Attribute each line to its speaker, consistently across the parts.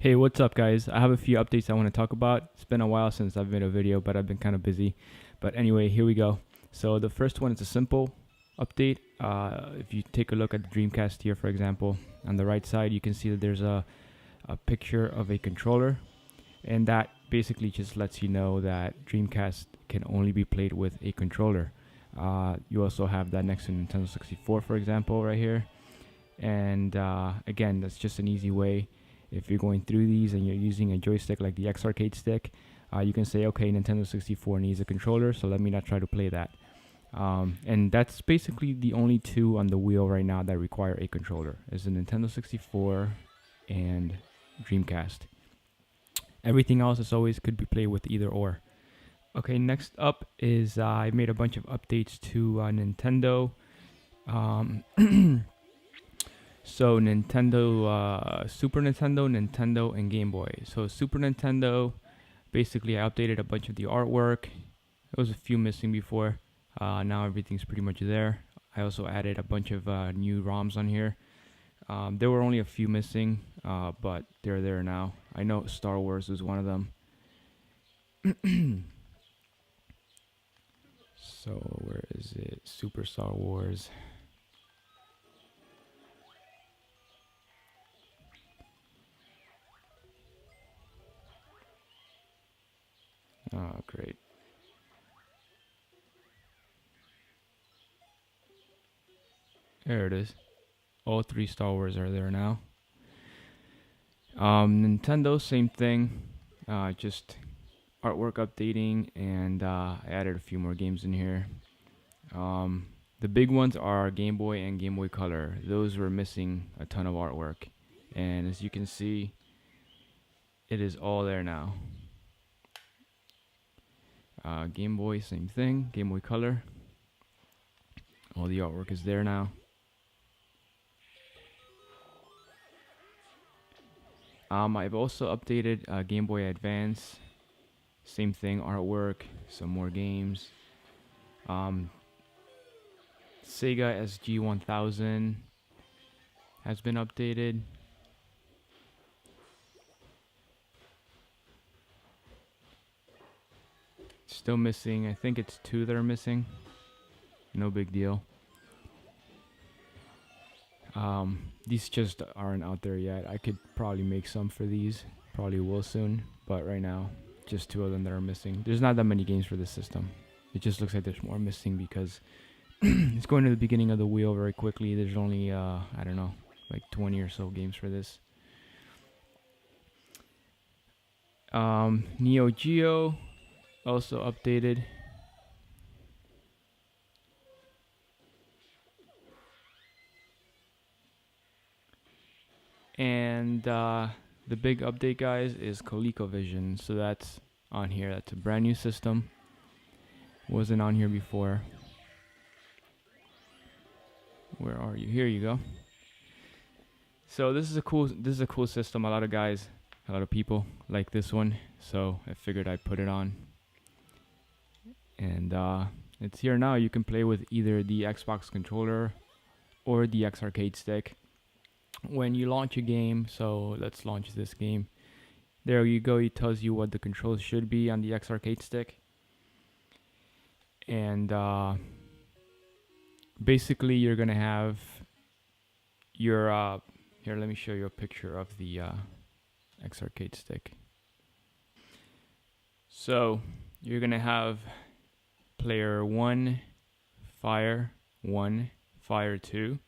Speaker 1: Hey, what's up guys? I have a few updates I want to talk about. It's been a while since I've made a video, but I've been kind of busy. But anyway, here we go. So the first one is a simple update. If you take a look at the Dreamcast here, for example, on the right side, you can see that there's a picture of a controller. And that basically just lets you know that Dreamcast can only be played with a controller. You also have that next to Nintendo 64, for example, right here. And again, that's just an easy way. If you're going through these and you're using a joystick like the X Arcade stick, you can say, okay, Nintendo 64 needs a controller, so let me not try to play that. And that's basically the only two on the wheel right now that require a controller, is the Nintendo 64 and Dreamcast. Everything else is always could be played with either or. Okay, next up is I made a bunch of updates to Nintendo. So Nintendo, Super Nintendo, Nintendo, and Game Boy. So Super Nintendo, basically I updated a bunch of the artwork. There was a few missing before. Now everything's pretty much there. I also added a bunch of new ROMs on here. There were only a few missing, but they're there now. I know Star Wars is one of them. So where is it? Super Star Wars. Oh, great. There it is. All three Star Wars are there now. Nintendo, same thing. Just artwork updating, and I added a few more games in here. The big ones are Game Boy and Game Boy Color. Those were missing a ton of artwork. And as you can see, it is all there now. Game Boy, same thing. Game Boy Color. All the artwork is there now. I've also updated Game Boy Advance. Same thing, artwork, some more games. Sega SG-1000 has been updated. Still missing, I think it's 2 that are missing. No big deal. These just aren't out there yet. I could probably make some for these. Probably will soon. But right now, just 2 of them that are missing. There's not that many games for this system. It just looks like there's more missing because it's going to the beginning of the wheel very quickly. There's only, I don't know, like 20 or so games for this. Neo Geo also updated. And the big update, guys, is ColecoVision. So that's on here. That's a brand new system. Wasn't on here before. Where are you? Here you go. So this is a cool system. A lot of people like this one. So I figured I'd put it on. And it's here now. You can play with either the Xbox controller or the X Arcade stick. When you launch a game, so let's launch this game. There you go. It tells you what the controls should be on the X Arcade stick. And basically you're gonna have your here, let me show you a picture of the X Arcade stick. So you're gonna have player 1, fire 1, fire 2.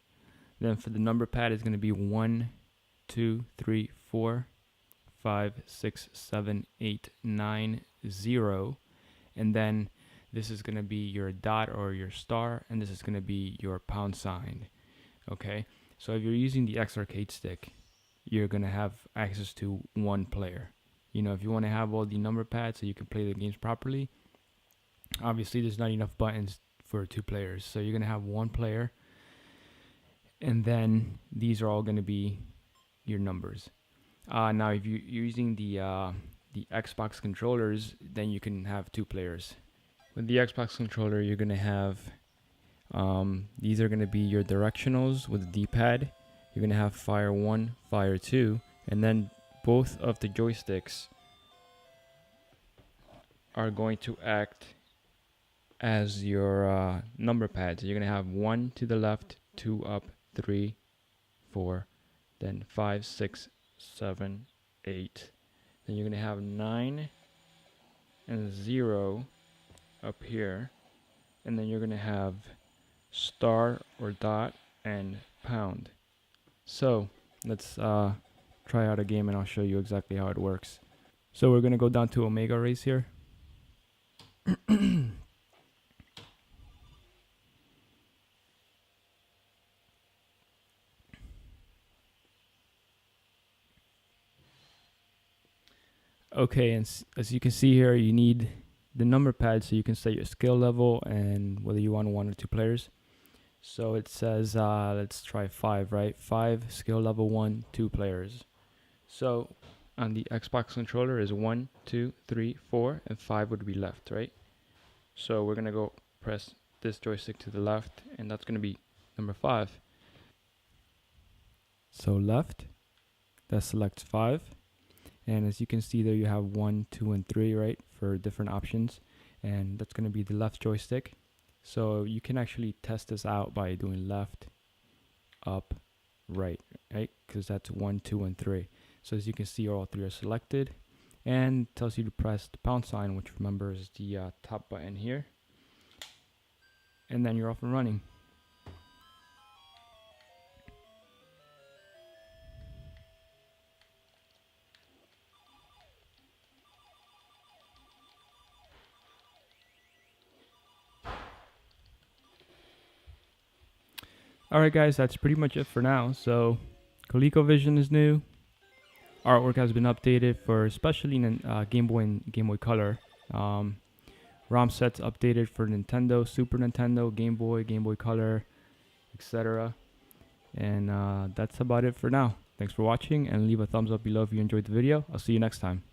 Speaker 1: Then for the number pad, it's going to be 1, 2, 3, 4, 5, 6, 7, 8, 9, 0. And then this is going to be your dot or your star, and this is going to be your pound sign. Okay, so if you're using the X Arcade stick, you're going to have access to 1 player. You know, if you want to have all the number pads so you can play the games properly, obviously there's not enough buttons for 2 players. So you're going to have 1 player. And then these are all going to be your numbers. Now, if you're using the Xbox controllers, then you can have 2 players. With the Xbox controller, you're going to have these are going to be your directionals with the D-pad. You're going to have fire 1, fire 2, and then both of the joysticks are going to act as your number pads. You're going to have 1 to the left, 2 up, 3, 4, then 5, 6, 7, 8. Then you're going to have 9 and 0 up here. And then you're going to have star or dot and pound. So let's try out a game and I'll show you exactly how it works. So we're going to go down to Omega Race here. Okay, and as you can see here, you need the number pad so you can set your skill level and whether you want 1 or 2 players. So it says, let's try 5, right? 5, skill level 1, 2 players. So on the Xbox controller is 1, 2, 3, 4, and 5 would be left, right? So we're gonna go press this joystick to the left, and that's gonna be number 5. So left, that selects 5. And as you can see there, you have 1, 2, and 3, right, for different options. And that's going to be the left joystick. So you can actually test this out by doing left, up, right, because that's 1, 2, and 3. So as you can see, all 3 are selected. And tells you to press the pound sign, which remember is the top button here. And then you're off and running. Alright guys, that's pretty much it for now. So ColecoVision is new. Artwork has been updated for especially Game Boy and Game Boy Color. ROM sets updated for Nintendo, Super Nintendo, Game Boy Color, etc. And that's about it for now. Thanks for watching and leave a thumbs up below if you enjoyed the video. I'll see you next time.